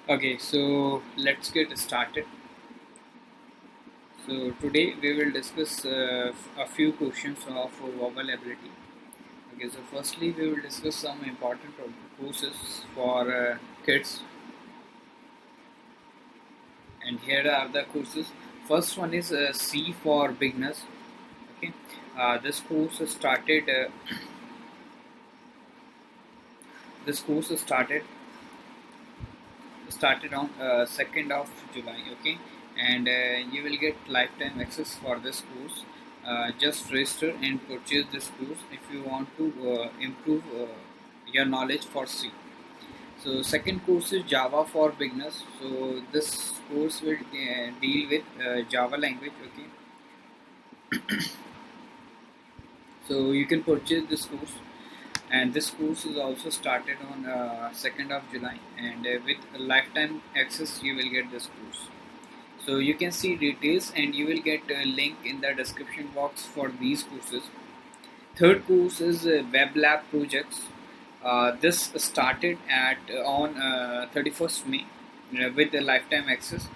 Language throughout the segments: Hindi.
Okay, so let's get started. So today we will discuss a few questions of vowel ability. Okay, so firstly we will discuss some important courses for kids, and here are the courses. First one is C for beginners. Okay, this course started. This course started on 2nd of July. Okay, and you will get lifetime access for this course. Just register and purchase this course if you want to improve your knowledge for C. So second course is Java for beginners. So this course will deal with Java language. Okay, so you can purchase this course, and this course is also started on 2nd of July, and with lifetime access you will get this course. So you can see details, and you will get a link in the description box for these courses. Third course is web lab projects. This started at on 31st May with the lifetime access,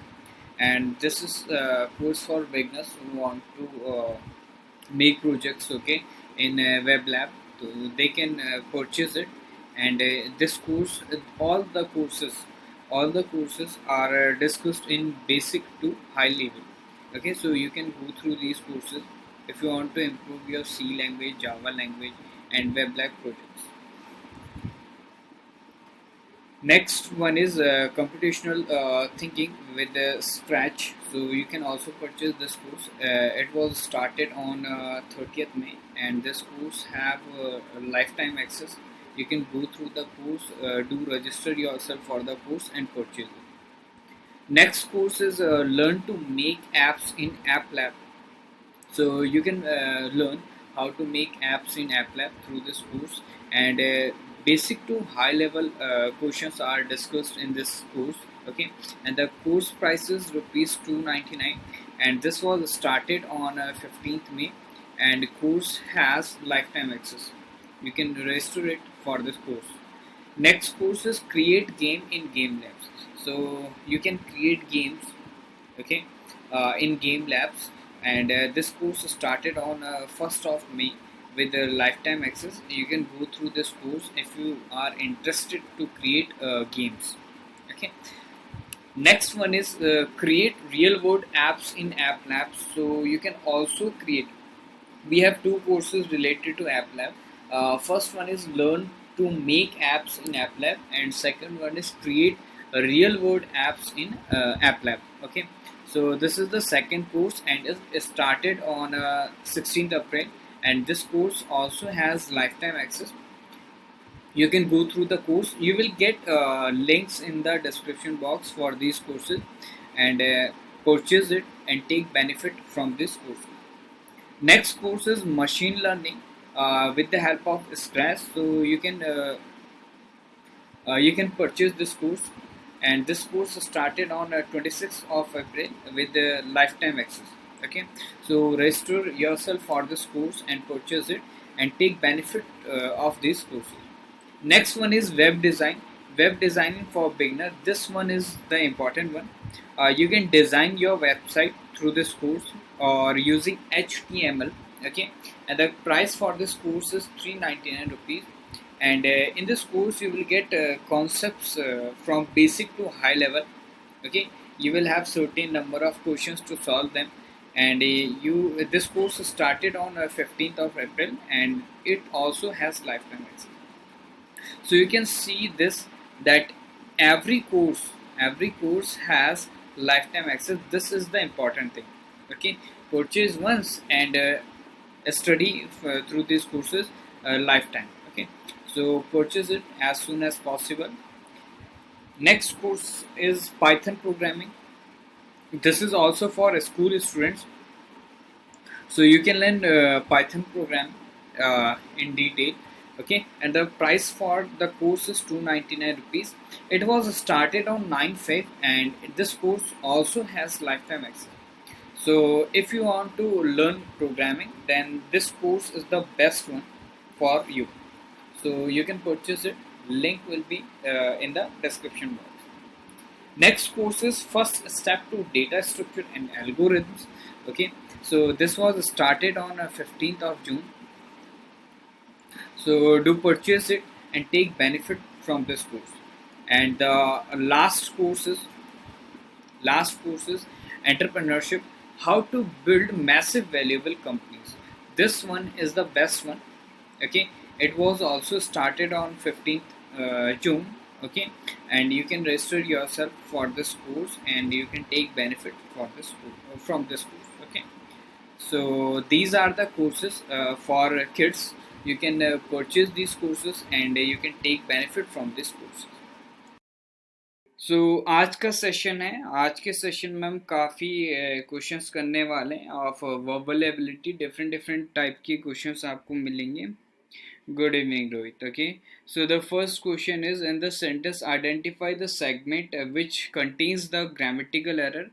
and this is course for beginners who want to make projects, okay, in web lab. So they can purchase it, and this course, all the courses are discussed in basic to high level. Okay, so you can go through these courses if you want to improve your C language, Java language, and web lab projects. Next one is computational thinking with Scratch. So you can also purchase this course. It was started on 30th May, and this course have a lifetime access. You can go through the course, do register yourself for the course, and purchase it. Next course is learn to make apps in App Lab. So you can learn how to make apps in App Lab through this course, and basic to high level questions are discussed in this course. Okay, and the course price is rupees 299, and this was started on 15th May, and the course has lifetime access. You can register it for this course. Next course is create game in game labs. So you can create games, okay, in game labs, and this course started on 1st of May with lifetime access. You can go through this course if you are interested to create games. Okay, next one is create real world apps in App Labs. So you can also create, we have two courses related to App Lab. First one is learn to make apps in App Lab, and second one is create real world apps in App Lab. Okay, so this is the second course, and it started on 16th April, and this course also has lifetime access. You can go through the course. You will get links in the description box for these courses, and purchase it and take benefit from this course. Next course is machine learning with the help of Scratch. So you can purchase this course, and this course started on 26th of April with the lifetime access. Okay, so register yourself for this course and purchase it and take benefit of these courses. Next one is web design. Web designing for beginner. This one is the important one. You can design your website through this course or using HTML. Okay, and the price for this course is 399 rupees. And in this course, you will get concepts from basic to high level. Okay, you will have certain number of questions to solve them, and you this course started on 15th of April, and it also has lifetime access. So you can see this, that every course has lifetime access. This is the important thing. Okay, purchase once and study through these courses lifetime. Okay, so purchase it as soon as possible. Next course is Python programming. This is also for school students. So you can learn Python program in detail. Okay, and the price for the course is 299 rupees. It was started on 9 Feb, and this course also has lifetime access. So if you want to learn programming, then this course is the best one for you. So you can purchase it. Link will be in the description box. Next course is first step to data structure and algorithms. Okay, so this was started on 15th of June. So do purchase it and take benefit from this course. And the last course is entrepreneurship, how to build massive valuable companies. This one is the best one. Okay, it was also started on 15th June. Okay, and you can register yourself for this course and you can take benefit for this from this course. Okay, so these are the courses for kids. You can purchase these courses and you can take benefit from these courses. आज का सेशन है, आज के सेशन में हम काफ़ी क्वेश्चंस करने वाले हैं of verbal ability. Different different type के क्वेश्चंस आपको मिलेंगे. Good evening, Rohit. Okay, so the first question is, in the sentence identify the segment which contains the grammatical error.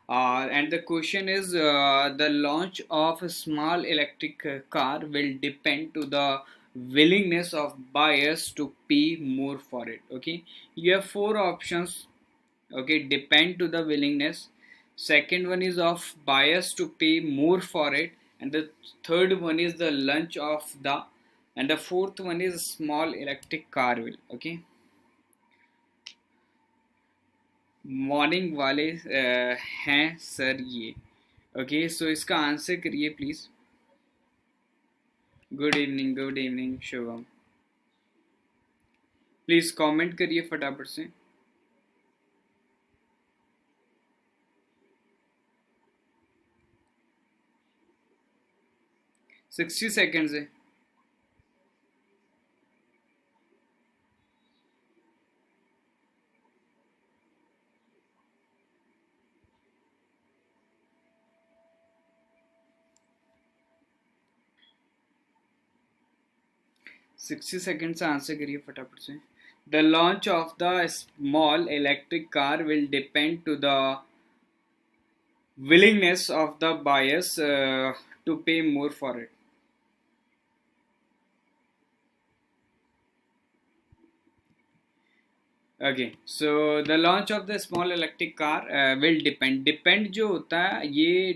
And the question is, the launch of a small electric car will depend to the willingness of buyers to pay more for it. Okay, you have four options. Okay, depend to the willingness. Second one is of buyers to pay more for it, and the third one is the launch of the, and the fourth one is small electric car will. Okay, morning वाले हैं सर ये. ओके, सो इसका आंसर करिए please. Good evening Shubham. Please comment करिए फटाफट से. 60 सेकेंड्स है. 60 सेकेंड से आंसर करिए फटाफट से. The launch of the small electric car will depend to the willingness of the buyers to pay more for it. Okay, so the launch of the small electric car will depend जो होता है ये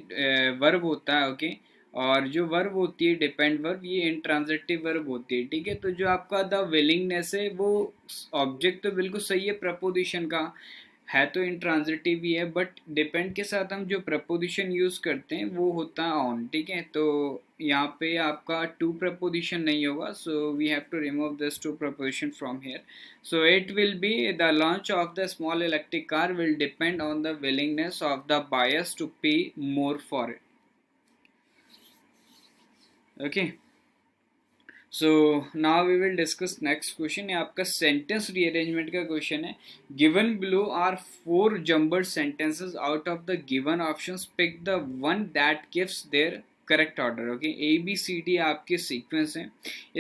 वर्ब होता है. ओके, और जो वर्ब होती है डिपेंड वर्ब, ये इंट्रांजिटिव वर्ब होती है. ठीक है, तो जो आपका द विलिंगनेस है वो ऑब्जेक्ट तो बिल्कुल सही है प्रपोजिशन का, है तो इंट्रांजिटिव ही है, बट डिपेंड के साथ हम जो प्रपोजिशन यूज़ करते हैं वो होता है ऑन. ठीक है, तो यहाँ पे आपका टू प्रपोजिशन नहीं होगा, so we have to remove this to proposition from here. So it will be the launch of the small electric car will depend on the willingness of the buyers to pay more for it. Okay. So now we will discuss next question. ये आपका sentence rearrangement का question है. Given below are four jumbled sentences. Out of the given options, pick the one that gives their correct order. Okay, A B C D आपके सीक्वेंस हैं,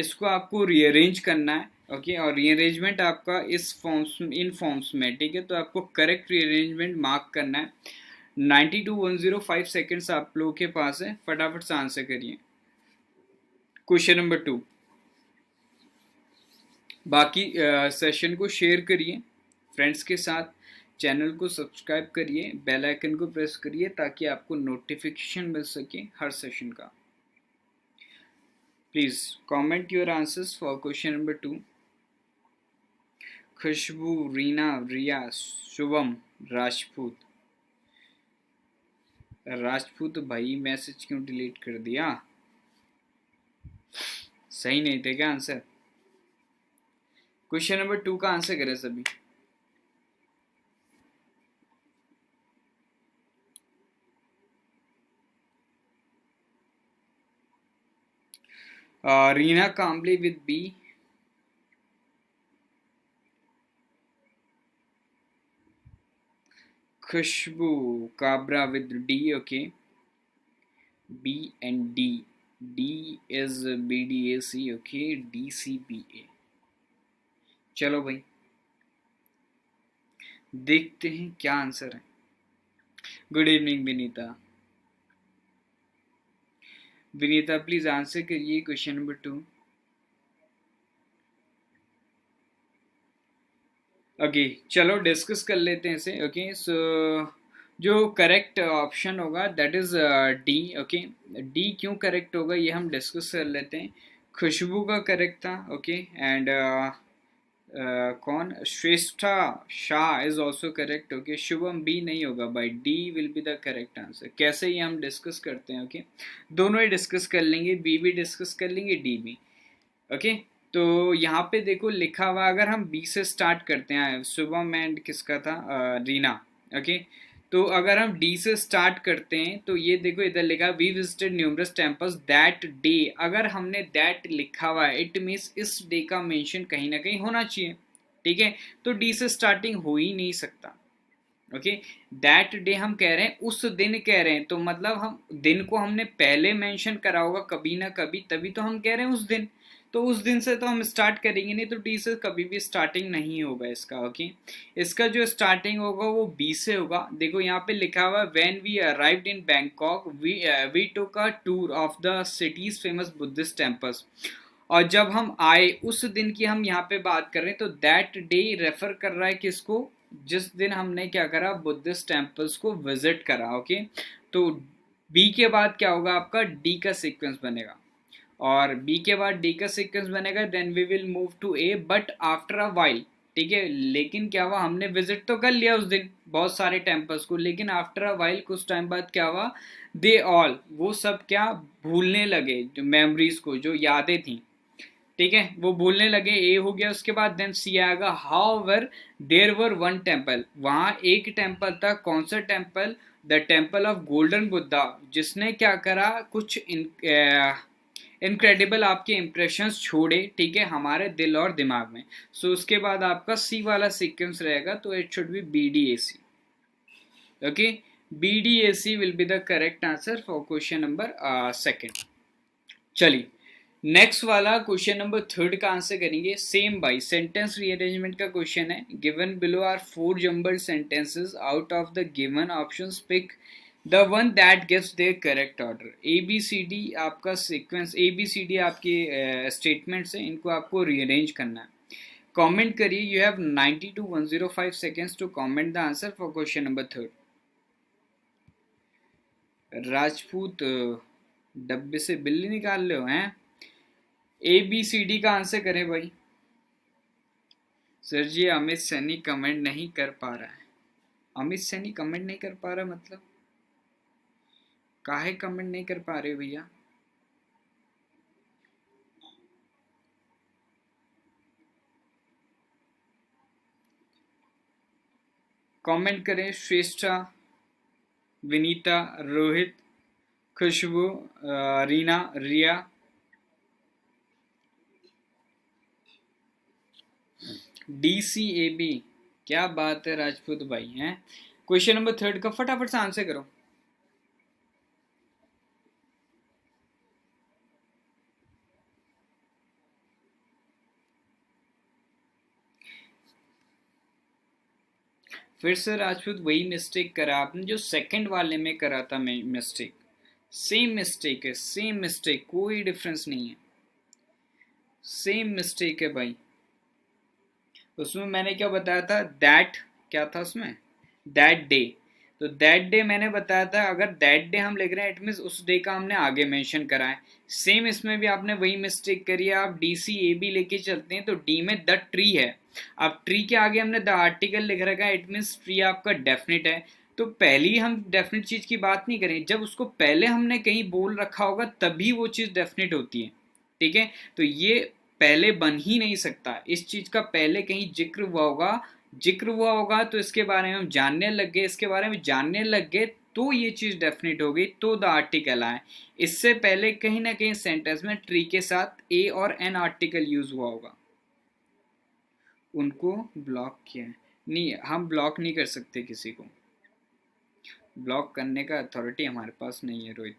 इसको आपको रीअरेंज करना है. ओके, और रीअरेंजमेंट आपका इस फॉर्म्स इन फॉर्म्स में. ठीक है, तो आपको करेक्ट रीअरेंजमेंट मार्क करना है. 92,105 सेकेंड्स आप लोगों के पास है, फटाफट से आंसर करिए. Question number 2. बाकी सेशन को शेयर करिए फ्रेंड्स के साथ, चैनल को सब्सक्राइब करिए, बेल आइकन को प्रेस करिए ताकि आपको नोटिफिकेशन मिल सके हर सेशन का. Please comment your answers for question number 2. खुशबू, रीना, रिया, शुभम, राजपूत भाई मैसेज क्यों डिलीट कर दिया? सही नहीं थे क्या आंसर? क्वेश्चन नंबर 2 का आंसर करें सभी. Reena Kamli with B, Khushboo Kabra with D. Okay, B and D. D is B D A C. Okay, D C B A. चलो भाई देखते हैं क्या आंसर है. Good evening Vinita. Vinita please answer करिए क्वेश्चन नंबर 2. ओके, चलो डिस्कस कर लेते हैं इसे। ओके, सो जो करेक्ट ऑप्शन होगा that is D. Okay, D क्यों करेक्ट होगा ये हम डिस्कस कर लेते हैं। खुशबू का करेक्ट था। ओके, एंड कौन, Shreshtha Shah is also correct. Okay, Shubham B नहीं होगा भाई, D will be the correct answer. कैसे ये हम डिस्कस करते हैं। ओके, दोनों ही डिस्कस कर लेंगे, बी भी डिस्कस कर लेंगे, डी भी। ओके, तो यहाँ पे देखो लिखा हुआ, अगर हम बी से स्टार्ट करते हैं, शुभम एंड किसका था, रीना। ओके, तो अगर हम डी से स्टार्ट करते हैं तो ये देखो इधर लिखा we visited numerous temples that day. अगर हमने दैट लिखा हुआ है इट मीन्स इस डे का मेंशन कहीं ना कहीं होना चाहिए। ठीक है, तो डी से स्टार्टिंग हो ही नहीं सकता। ओके, दैट डे हम कह रहे हैं, उस दिन कह रहे हैं, तो मतलब हम दिन को हमने पहले मेंशन करा होगा कभी ना कभी, तभी तो हम कह रहे हैं उस दिन। तो उस दिन से तो हम स्टार्ट करेंगे नहीं, तो डी से कभी भी स्टार्टिंग नहीं होगा इसका। ओके, इसका जो स्टार्टिंग होगा वो बी से होगा। देखो यहाँ पे लिखा हुआ when we arrived in Bangkok we took a tour of the city's famous Buddhist temples. और जब हम आए उस दिन की हम यहाँ पे बात कर रहे हैं, तो दैट डे रेफर कर रहा है किसको, जिस दिन हमने क्या करा, बुद्धिस्ट टेम्पल्स को विजिट करा। ओके, तो बी के बाद क्या होगा, आपका डी का सीक्वेंस बनेगा, और बी के बाद डी का सीक्वेंस बनेगा, then we will move to a but after a while. ठीक है, लेकिन क्या हुआ, हमने विजिट तो कर लिया उस दिन बहुत सारे टेम्पल्स को, लेकिन आफ्टर अ वाइल कुछ टाइम बाद क्या हुआ, दे ऑल, वो सब क्या भूलने लगे, जो मेमोरीज को, जो यादें थी। ठीक है, वो बोलने लगे, ए हो गया। उसके बाद देन सी आएगा, however there were one temple, वहां एक टेम्पल था। कौन सा temple, the temple of golden Buddha, जिसने क्या करा, कुछ इनक्रेडिबल आपके इंप्रेशंस छोड़े। ठीक है, हमारे दिल और दिमाग में। सो उसके बाद आपका सी वाला सीक्वेंस रहेगा, तो it should be B D A C. Okay, B D A C will be the correct answer for question number second. चलिए, नेक्स्ट वाला क्वेश्चन नंबर थर्ड का आंसर करेंगे। सेम बाई सेंटेंस रीअरेंजमेंट का क्वेश्चन है। Given below are four jumbled sentences, out of the given options pick the one that gives their correct order. A B C D आपका sequence, A B C D आपके स्टेटमेंट्स हैं, इनको आपको रीअरेंज करना है। कमेंट करिए, you have 90 to 105 seconds to comment the answer for question number third. Rajput डब्बे से बिल्ली निकाल रहे हो हैं। ए बी सी डी का आंसर करें भाई। सर जी, अमित सैनी कमेंट नहीं कर पा रहा है। अमित सैनी कमेंट नहीं कर पा रहा मतलब काहे कमेंट नहीं कर पा रहे भैया। कमेंट करें, श्रेष्ठा, विनीता, रोहित, खुशबू, रीना, रिया। डी सी ए बी, क्या बात है राजपूत भाई हैं। क्वेश्चन नंबर थर्ड का फटाफट से आंसर करो। फिर से राजपूत वही मिस्टेक करा आपने जो सेकंड वाले में करा था मिस्टेक। सेम मिस्टेक है, सेम मिस्टेक, कोई डिफरेंस नहीं है, सेम मिस्टेक है भाई। उसमें मैंने क्या बताया था, दैट, क्या था उसमें, दैट डे। तो दैट डे मैंने बताया था, अगर दैट डे हम लिख रहे हैं इट मीन्स उस डे का हमने आगे मेंशन करा है। सेम इसमें भी आपने वही मिस्टेक करी है। आप डी सी ए बी लेके चलते हैं तो डी में द ट्री है, अब ट्री के आगे हमने द आर्टिकल लिख रखा है, इट मीन्स ट्री आपका डेफिनेट है। तो पहली हम डेफिनेट चीज की बात नहीं करें, जब उसको पहले हमने कहीं बोल रखा होगा तभी वो चीज डेफिनेट होती है। ठीक है, तो ये पहले बन ही नहीं सकता, इस चीज का पहले कहीं जिक्र हुआ होगा, जिक्र हुआ होगा तो इसके बारे में हम जानने लग गए, इसके बारे में जानने लग गए तो ये चीज डेफिनेट हो गई, तो द आर्टिकल आए। इससे पहले कहीं ना कहीं सेंटेंस में ट्री के साथ ए और एन आर्टिकल यूज हुआ होगा। उनको ब्लॉक किया है, नहीं हम ब्लॉक नहीं कर सकते किसी को, ब्लॉक करने का अथॉरिटी हमारे पास नहीं है रोहित।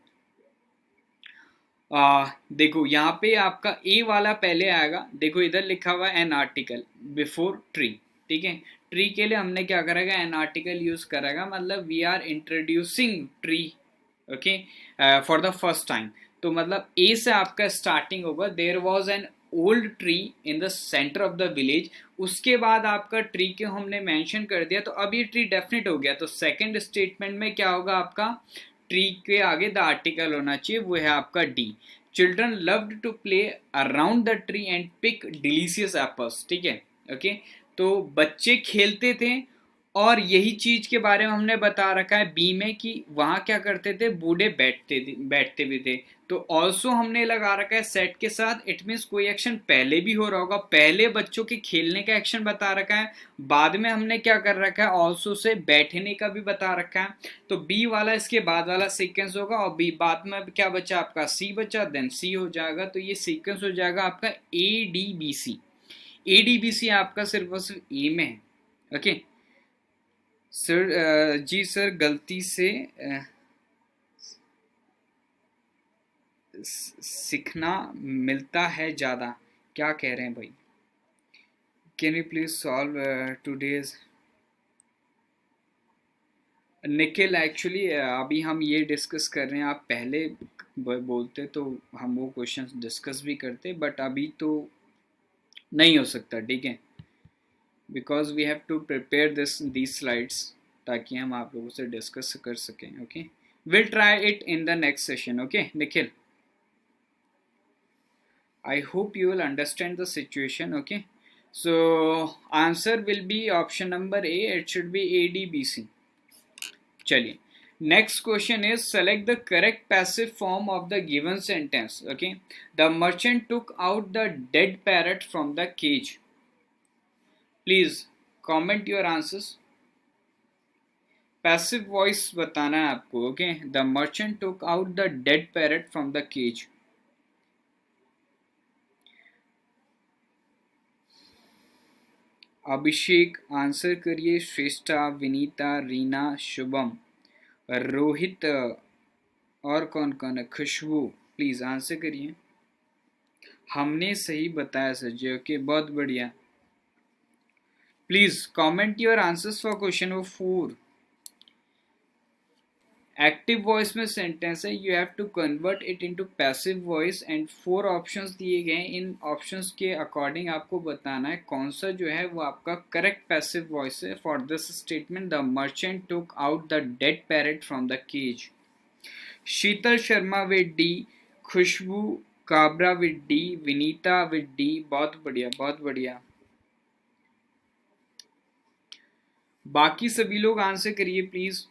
देखो यहाँ पे आपका ए वाला पहले आएगा, देखो इधर लिखा हुआ है एन आर्टिकल बिफोर ट्री। ठीक है, ट्री के लिए हमने क्या करेगा, एन आर्टिकल यूज करेगा, मतलब we are introducing tree. Okay, for the first time. तो मतलब ए से आपका स्टार्टिंग होगा, there was an old tree in the centre of the village, उसके बाद आपका ट्री के हमने मेंशन कर दिया, तो अब ये ट्री डेफिनेट हो गया। तो सेकंड स्टेटमेंट में क्या होगा आपका, ट्री के आगे द आर्टिकल होना चाहिए, वो है आपका D. Children loved to play around the tree and pick delicious apples, ठीक है, ओके। तो बच्चे खेलते थे, और यही चीज के बारे में हमने बता रखा है बी में कि वहां क्या करते थे, बूढ़े बैठते भी थे। तो ऑल्सो हमने लगा रखा है सेट के साथ, इट मीन्स कोई एक्शन पहले भी हो रहा होगा, पहले बच्चों के खेलने का एक्शन बता रखा है, बाद में हमने क्या कर रखा है, ऑल्सो से बैठने का भी बता रखा है। तो बी वाला इसके बाद वाला सीक्वेंस होगा, और बी बाद में क्या बचा आपका, सी बचा, देन सी हो जाएगा। तो ये सीक्वेंस हो जाएगा आपका A D B C. A D B C आपका सिर्फ और सिर्फ ए में है, ओके सर। जी सर, गलती से सीखना मिलता है ज़्यादा, क्या कह रहे हैं भाई, can you please solve today's. Nikhil actually अभी हम ये डिस्कस कर रहे हैं, आप पहले बोलते तो हम वो क्वेश्चंस डिस्कस भी करते, बट अभी तो नहीं हो सकता, ठीक है, because we have to prepare these slides, ताकि हम आप लोगों से डिस्कस कर सकें, okay. Will try it in the next session, okay Nikhil. I hope you will understand the situation, okay. So answer will be option number A, it should be ADBC. चलिए, next question is select the correct passive form of the given sentence, okay. The merchant took out the dead parrot from the cage. Please comment your answers. Passive voice बताना है आपको, okay. The merchant took out the dead parrot from the cage. Abhishek answer करिए, श्रेष्ठा, विनीता, रीना, शुभम, रोहित, और कौन कौन है, खुशबू, प्लीज आंसर करिए। हमने सही बताया सर जी, ओके बहुत बढ़िया। Please comment your answers for question number 4। Active voice में सेंटेंस है, you have to convert it into passive voice, and 4 options दिए गए हैं, इन ऑप्शंस के अकॉर्डिंग आपको बताना है कौन सा जो है वो आपका करेक्ट पैसिव वॉइस है for this statement, the merchant took out the dead parrot from the cage. Sheetal Sharma with D, Khushboo Kabra with D, Vinita with D, बहुत बढ़िया बहुत बढ़िया। बाकी सभी लोग आंसर करिए please.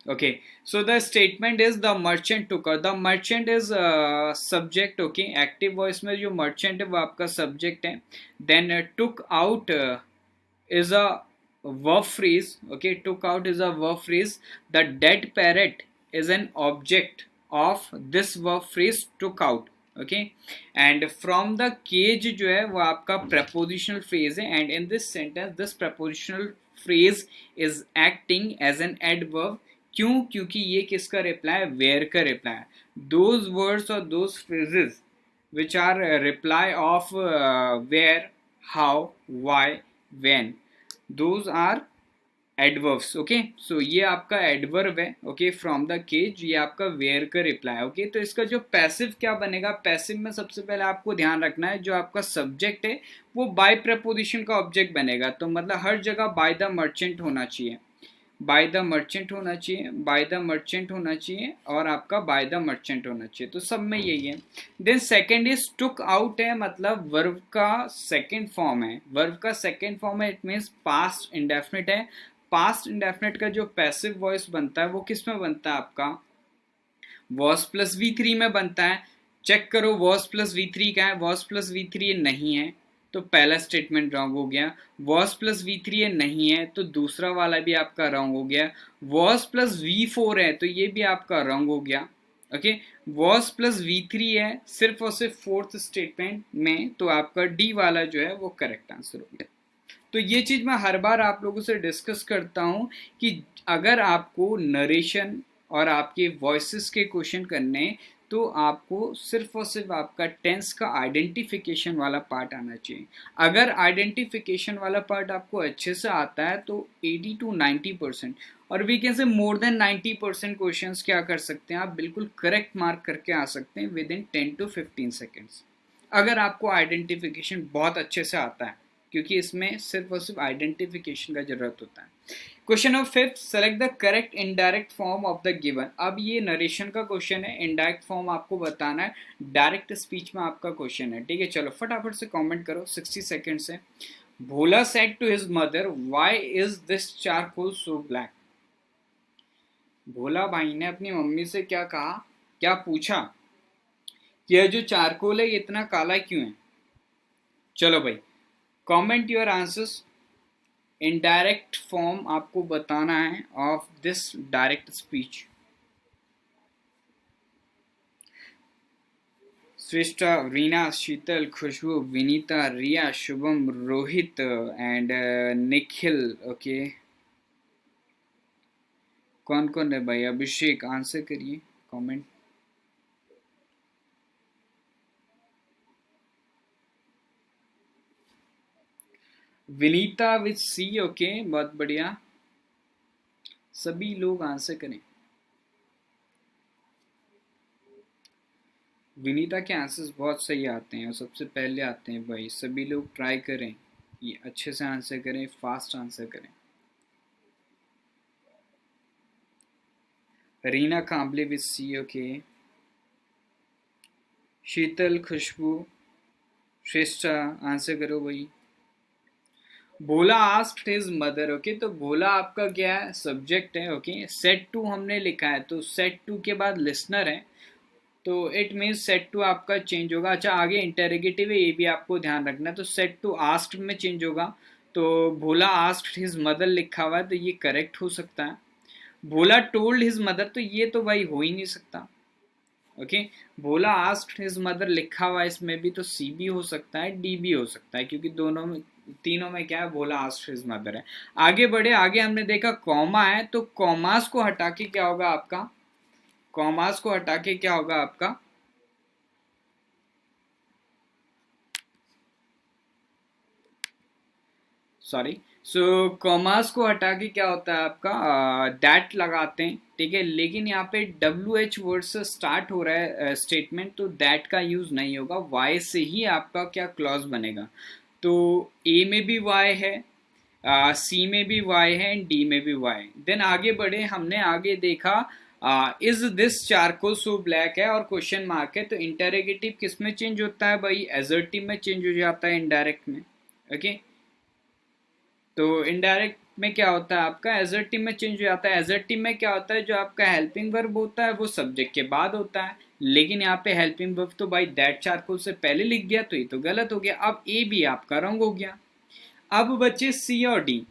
Okay, so the statement is the merchant took out, the merchant is subject, okay, active voice में जो merchant है वो आपका subject है, then took out is a verb phrase, okay, took out is a verb phrase, the dead parrot is an object of this verb phrase took out, okay, and from the cage जो है वो आपका prepositional phrase है, and in this sentence this prepositional phrase is acting as an adverb। क्यों, क्योंकि ये किसका रिप्लाई है, वेयर का रिप्लाई है। दोज वर्ड्स और those phrases which are reply of where, how, why, when, those are adverbs, okay. So ये आपका एडवर्ब है, ओके, फ्रॉम द केज, ये आपका वेयर का रिप्लाई है, ओके। तो इसका जो पैसिव क्या बनेगा, पैसिव में सबसे पहले आपको ध्यान रखना है जो आपका सब्जेक्ट है वो बाय प्रपोजिशन का ऑब्जेक्ट बनेगा, तो मतलब हर जगह बाय द मर्चेंट होना चाहिए, बाय द मर्चेंट होना चाहिए, बाय द मर्चेंट होना चाहिए, और आपका बाय द मर्चेंट होना चाहिए, तो सब में यही है। Then second is took out है, मतलब वर्ब का सेकंड फॉर्म है, वर्ब का सेकंड फॉर्म है, इट मीन्स पास्ट इंडेफिनिट है। पास्ट इंडेफिनिट का जो पैसिव वॉइस बनता है वो किस में बनता है आपका, वॉस प्लस V3 में बनता है। चेक करो वॉस प्लस V3 क्या है, वॉस प्लस V3 नहीं है, तो पहला स्टेटमेंट रॉन्ग हो गया। वॉस प्लस V3 नहीं है, तो दूसरा वाला भी आपका रॉन्ग हो गया। वॉस प्लस V4 है, तो ये भी आपका रॉन्ग हो गया, ओके। वॉस प्लस V3 है सिर्फ और सिर्फ फोर्थ स्टेटमेंट में, तो आपका डी वाला जो है वो करेक्ट आंसर हो गया। तो ये चीज़ मैं हर बार आप लोगों से डिस्कस करता हूँ कि अगर आपको नरेशन और आपके वॉइसेस के क्वेश्चन करने, तो आपको सिर्फ और सिर्फ आपका टेंस का आइडेंटिफिकेशन वाला पार्ट आना चाहिए। अगर आइडेंटिफिकेशन वाला पार्ट आपको अच्छे से आता है तो 80 to 90%, और we can say more than 90% question क्या कर सकते हैं आप बिल्कुल करेक्ट मार्क करके आ सकते हैं विद इन 10 to 15 सेकेंड्स, अगर आपको आइडेंटिफिकेशन बहुत अच्छे से आता है, क्योंकि इसमें सिर्फ और सिर्फ आइडेंटिफिकेशन का जरूरत होता है। Question number 5, select the correct indirect form of the given. अब ये नरेशन का क्वेश्चन है, इनडायरेक्ट फॉर्म आपको बताना है, डायरेक्ट स्पीच में आपका क्वेश्चन है, ठीक है। चलो फटाफट से कमेंट करो, 60 सेकंड से। Bhola said to his mother, why is this charcoal so black. Bhola भाई ने अपनी मम्मी से क्या कहा, क्या पूछा, यह जो चारकोल है ये इतना काला क्यों है। चलो भाई comment your answers. Indirect form आपको बताना है of this direct speech. Shreshtha, Reena, Sheetal, Khushboo, Vinita, Riya, Shubham, Rohit and Nikhil. Okay कौन कौन है भाई। अभिषेक आंसर करिए comment. Vinita with C, okay बहुत बढ़िया, सभी लोग आंसर करें। विनीता के आंसर्स बहुत सही आते हैं और सबसे पहले आते हैं भाई, सभी लोग ट्राई करें ये अच्छे से आंसर करें, फास्ट आंसर करें। Reena Kamble with C, okay. Sheetal, Khushboo, Shreshtha answer करो भाई। Bhola asked his mother, okay तो भोला आपका क्या है, सब्जेक्ट है, ओके। सेट टू हमने लिखा है तो सेट टू के बाद लिसनर है, तो इट मीन्स सेट टू आपका चेंज होगा। अच्छा आगे इंटेरोगेटिव है, ये भी आपको ध्यान रखना है, तो सेट टू आस्क्ड में चेंज होगा। तो भोला आस्क्ड हिज मदर लिखा हुआ है तो ये करेक्ट हो सकता है। भोला टोल्ड हिज मदर, तो ये तो भाई हो ही नहीं सकता, ओके। भोला आस्क्ड हिज मदर लिखा हुआ है इसमें भी, तो सी भी हो सकता है, डी भी हो सकता है, क्योंकि दोनों में तीनों में क्या है, भोला आस्क्ड हिज मदर है। आगे बढ़े, आगे हमने देखा कॉमा है, तो कॉमास को हटा के क्या होगा आपका, कॉमास को हटा के क्या होगा आपका, सॉरी, सो कॉमास को हटा के क्या होता है आपका, दैट लगाते हैं, ठीक है। लेकिन यहाँ पे डब्ल्यू एच वर्ड से स्टार्ट हो रहा है स्टेटमेंट, तो दैट का यूज नहीं होगा, वाई से ही आपका क्या क्लॉज बनेगा। तो ए में भी वाई है, सी में भी वाई है एंड डी में भी वाई। देन आगे बढ़े, हमने आगे देखा is this charcoal so black है और क्वेश्चन मार्क है, तो इंटेरोगेटिव किस में चेंज होता है भाई, एजर्टिव में चेंज हो जाता है, इनडायरेक्ट में, ओके। तो इनडायरेक्ट में क्या होता है आपका, एजर्टिव में चेंज हो जाता है। एजर्टिव में क्या होता है, जो आपका हेल्पिंग वर्ब होता है वो सब्जेक्ट के बाद होता है, लेकिन यहाँ पे हेल्पिंग वर्ब तो भाई दैट चारकोल से पहले लिख दिया, तो ये तो गलत हो गया। अब ए भी आपका रॉन्ग हो गया। अब बचे सी और डी,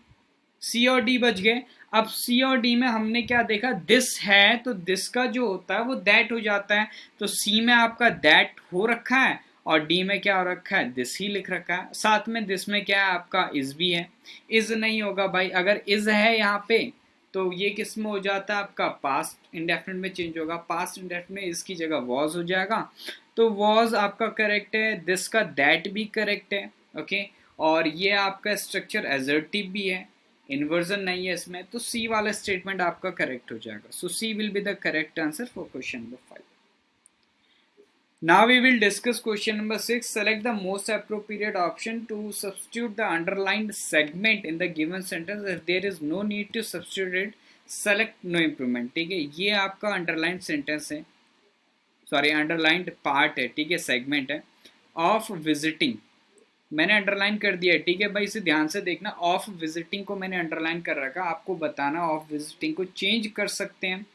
सी और डी बच गए। अब सी और डी में हमने क्या देखा, दिस है तो दिस का जो होता है वो दैट हो जाता है, तो सी में आपका दैट हो रखा है और डी में क्या हो रखा है, दिस ही लिख रखा है। साथ में दिस में क्या है आपका, इज भी है। इज नहीं होगा भाई, अगर इज है यहाँ पे तो ये किस में हो जाता है आपका, पास्ट इंडेफिनिट में चेंज होगा, पास्ट इंडेफिनिट में इसकी जगह वॉज हो जाएगा, तो वॉज आपका करेक्ट है, दिस का दैट भी करेक्ट है, ओके। और ये आपका स्ट्रक्चर एजर्टिव भी है, इन्वर्जन नहीं है इसमें, तो सी वाला स्टेटमेंट आपका करेक्ट हो जाएगा। So C will be the correct answer for question number 5। Now we will discuss question number 6. Select the most appropriate option to substitute the underlined segment in the given sentence. If there is no need to substitute it, select no improvement. ठीक है, ये आपका underlined sentence है, सॉरी अंडरलाइंड पार्ट है, ठीक है, सेगमेंट है। ऑफ विजिटिंग मैंने अंडरलाइन कर दिया है, ठीक है भाई, इसे ध्यान से देखना। ऑफ विजिटिंग को मैंने अंडरलाइन कर रखा, आपको बताना ऑफ विजिटिंग को चेंज कर सकते हैं।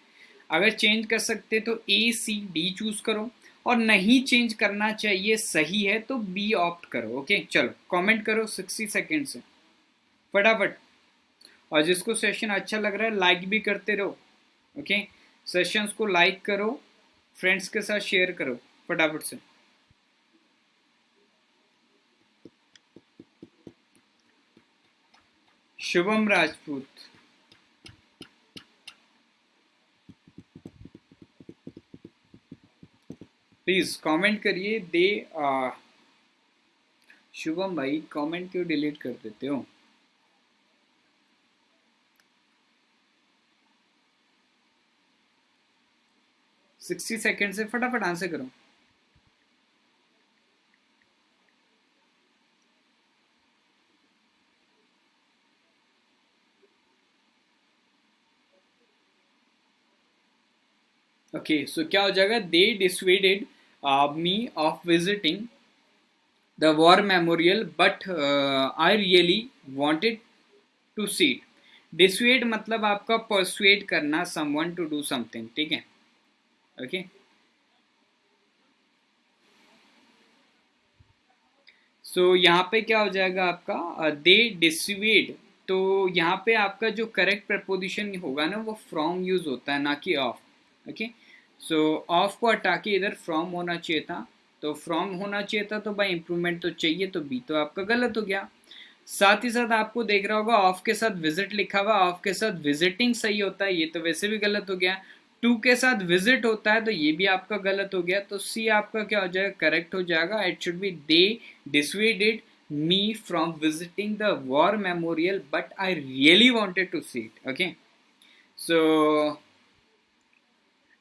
अगर चेंज कर सकते तो ए सी डी चूज करो, और नहीं चेंज करना चाहिए, सही है तो बी ऑप्ट करो, ओके। चलो कमेंट करो 60 सेकेंड से फटाफट, और जिसको सेशन अच्छा लग रहा है लाइक भी करते रहो, ओके। सेशंस को लाइक करो, फ्रेंड्स के साथ शेयर करो फटाफट से। शुभम राजपूत, प्लीज कमेंट करिए। दे शुभम भाई कमेंट क्यों डिलीट कर देते हो। 60 सेकेंड से फटाफट आंसर करो। ओके, सो क्या हो जाएगा, they dissuaded me of visiting the war memorial but I really wanted to see it. Dissuade मतलब आपका परसुएड करना समवन टू डू समथिंग, ठीक है। ओके, सो यहाँ पे क्या हो जाएगा आपका, दे डिसवेड। तो यहाँ पे आपका जो करेक्ट प्रपोजिशन होगा ना, वो फ्रॉम यूज होता है, ना कि ऑफ। ओके, सो ऑफ को हटा के इधर फ्रॉम होना चाहिए था, तो फ्रॉम होना चाहिए था, तो भाई इंप्रूवमेंट तो चाहिए, तो बी तो आपका गलत हो गया। साथ ही साथ आपको देख रहा होगा ऑफ के साथ विजिट लिखा हुआ, ऑफ के साथ विजिटिंग सही होता है, ये तो वैसे भी गलत हो गया। टू के साथ विजिट होता है, तो ये भी आपका गलत हो गया, तो सी आपका क्या हो जाएगा, करेक्ट हो जाएगा। It should B they dissuaded me from visiting the war memorial but I really wanted to see it। okay, so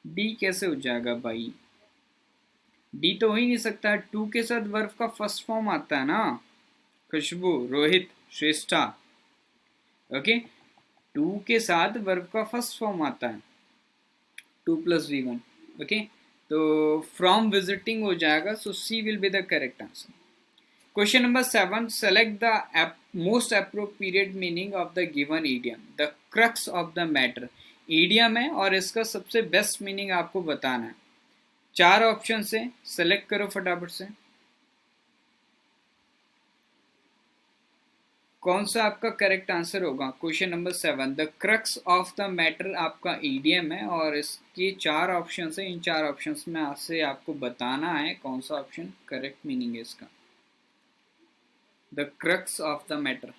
D कैसे हो जाएगा भाई, डी तो हो ही नहीं सकता, टू के साथ वर्ब का फर्स्ट फॉर्म आता है ना, खुशबू, रोहित, श्रेष्ठा। ओके, टू के साथ वर्ब का फर्स्ट फॉर्म आता है, to plus V one. Okay, तो फ्रॉम विजिटिंग हो जाएगा, so C will be the correct answer. Question number 7, select the most appropriate meaning of the given idiom, the crux of the matter. Idiom है और इसका सबसे बेस्ट मीनिंग आपको बताना है। 4 ऑप्शन से सेलेक्ट करो फटाफट से, कौन सा आपका करेक्ट आंसर होगा। Question number 7, the crux of the matter आपका ईडीएम है और इसके 4 ऑप्शन है, इन 4 ऑप्शन में से आपको बताना है कौन सा ऑप्शन करेक्ट मीनिंग है इसका। The crux of the matter,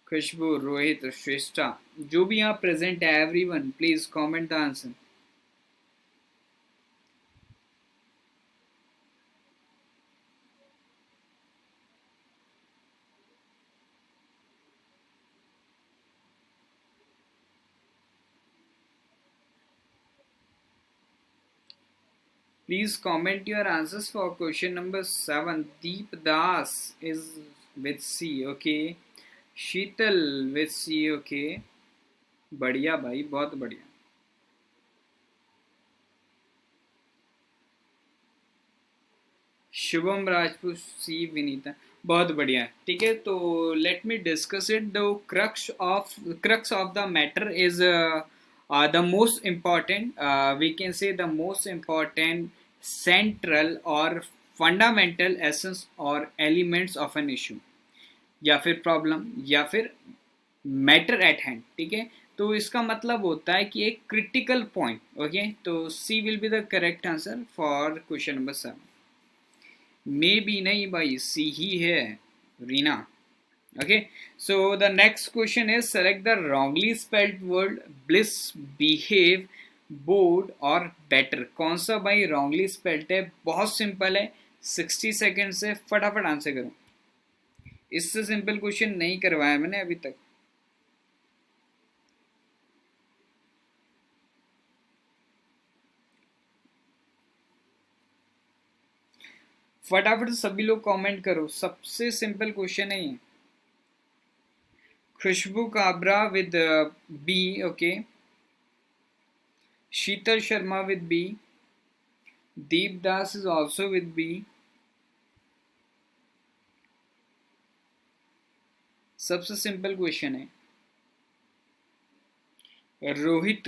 Khushboo, Rohit, Shreshtha, जो भी यहाँ प्रेजेंट है, everyone please comment the answer. Please comment your answers for question number 7. Deep Das is with C, okay. Sheetal with C, okay. बढ़िया भाई, बहुत बढ़िया। शुभम राजपूत, सी, विनीता, बहुत बढ़िया, ठीक है। तो let me discuss it. The crux of the matter is the most important, we can say the most important central or fundamental essence or elements of an issue, या फिर प्रॉब्लम, या फिर मैटर एट हैंड, ठीक है। तो इसका मतलब होता है कि एक क्रिटिकल पॉइंट। ओके, तो C will be the correct answer for question number 7। Maybe नहीं भाई, सी ही है, Reena. okay, so the next question is select the wrongly spelled word bliss, behave, bored or better। कौन सा भाई wrongly spelled है, बहुत सिंपल है, 60 सेकेंड से फटाफट आंसर करो। इससे सिंपल क्वेश्चन नहीं करवाया मैंने अभी तक। फटाफट सभी लोग कमेंट करो, सबसे सिंपल क्वेश्चन है ये। Khushboo Kabra with B, okay. Sheetal Sharma with B, Deep Das is also with B, सबसे सिंपल क्वेश्चन है। रोहित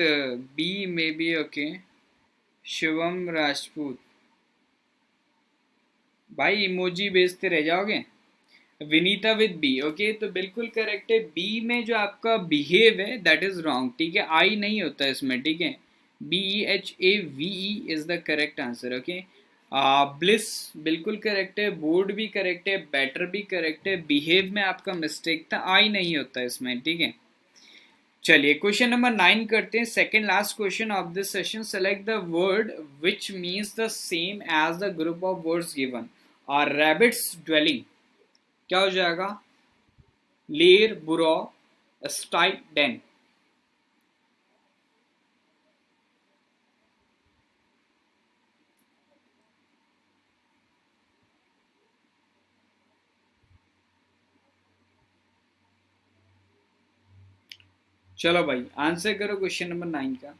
बी में बी, ओके। शिवम राजपूत, भाई इमोजी भेजते रह जाओगे। विनीता विद बी, ओके, तो बिल्कुल करेक्ट है। बी में जो आपका बिहेव है दैट इज रॉन्ग, ठीक है, आई नहीं होता इसमें, ठीक है। BEHAVE is the correct answer, okay. Bliss बिल्कुल करेक्ट है, बोर्ड भी करेक्ट है, बेटर भी करेक्ट है, बिहेव में आपका मिस्टेक था, आई नहीं होता इसमें, ठीक है। चलिए क्वेश्चन नंबर 9 करते हैं, second last question of this session. Select the word which means the same as the group of words given. और रैबिट्स ड्वेलिंग क्या हो जाएगा, लेर, बुरा, स्टाइट, डेन। चलो भाई आंसर करो क्वेश्चन नंबर 9 का।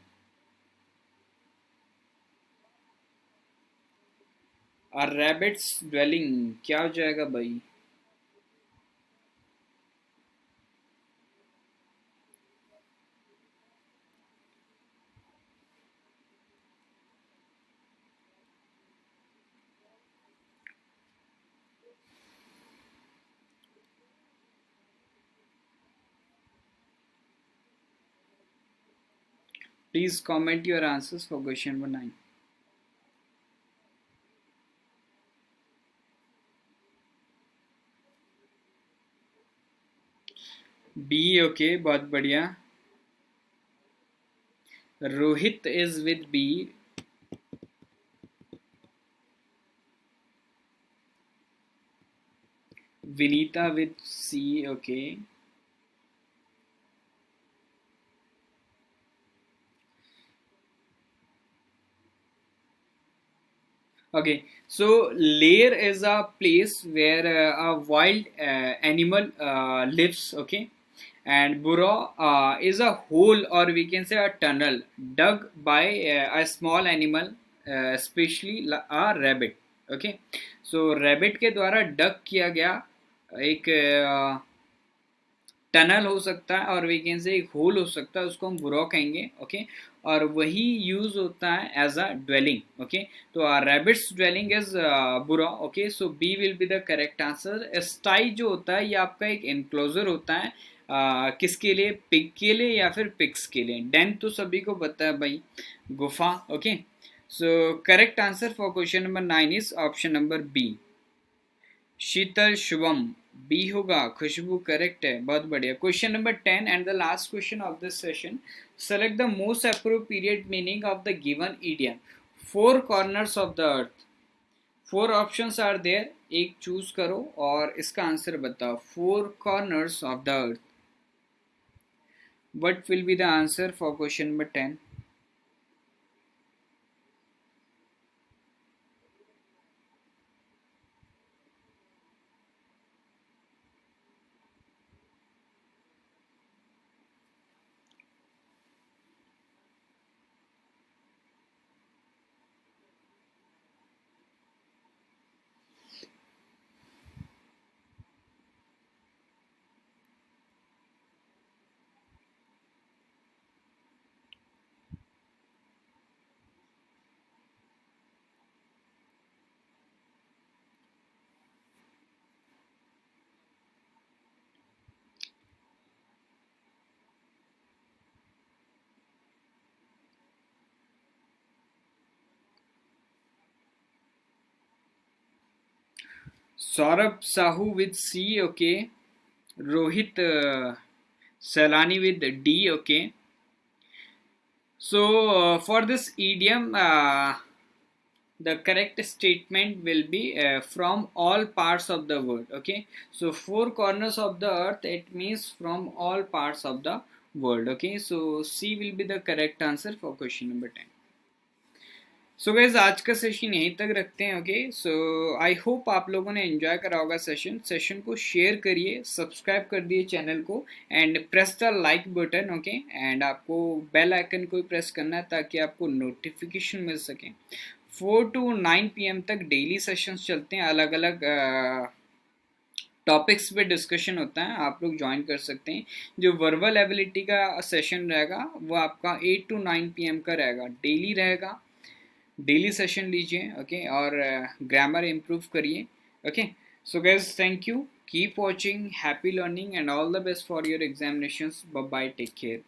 और रैबिट्स ड्वेलिंग क्या हो जाएगा भाई? Please comment your answers for question number 9। B, okay, बहुत बढ़िया। Rohit is with B. Vinita with C, okay. Okay, so lair is a place where a wild animal lives. Okay, and burrow is a hole, or we can say a tunnel dug by a small animal, especially a rabbit. Okay, so rabbit के द्वारा डग किया गया एक टनल हो सकता है, और वी कैन से एक होल हो सकता है, उसको हम बुरो कहेंगे। ओके, और वही यूज होता है एज अ ड्वेलिंग। ओके, तो rabbits dwelling is burrow. Okay, so B will be the correct answer. Sty जो होता है ये आपका एक एनक्लोजर होता है, किसके लिए? पिग के लिए या फिर पिग्स के लिए। डेन तो सभी को पता है भाई, गुफा। Okay, so correct answer for question number 9 is option number B, Sheetal Shubham. B होगा, खुशबू करेक्ट है, बहुत बढ़िया। Question number 10 and the last question of this session. Select the most appropriate meaning of the given idiom, four corners of the earth. Four options are there, एक चूज करो और इसका आंसर बताओ। Four corners of the earth, what will be the answer for question number 10? Saurabh Sahu with C, okay. Rohit Salani with D, okay. So for this idiom, the correct statement will be from all parts of the world. Okay, so four corners of the earth, it means from all parts of the world. Okay, so C will be the correct answer for question number 10. So gas आज का सेशन यहीं तक रखते हैं। ओके, सो आई होप आप लोगों ने एंजॉय करा होगा सेशन को शेयर करिए, सब्सक्राइब कर दिए चैनल को, and press the like button. Okay, and आपको बेल आइकन को प्रेस करना है ताकि आपको नोटिफिकेशन मिल सके। 4 to 9 PM तक डेली सेशंस चलते हैं, अलग अलग टॉपिक्स पे डिस्कशन होता है, आप लोग ज्वाइन कर सकते हैं। जो वर्बल एबिलिटी का सेशन रहेगा वो आपका 8 to 9 PM का रहेगा, डेली रहेगा। डेली सेशन लीजिए। ओके, और ग्रामर इम्प्रूव करिए। Okay, so guys, thank you, keep watching, happy learning and all the best for your examinations. Bye bye, take care.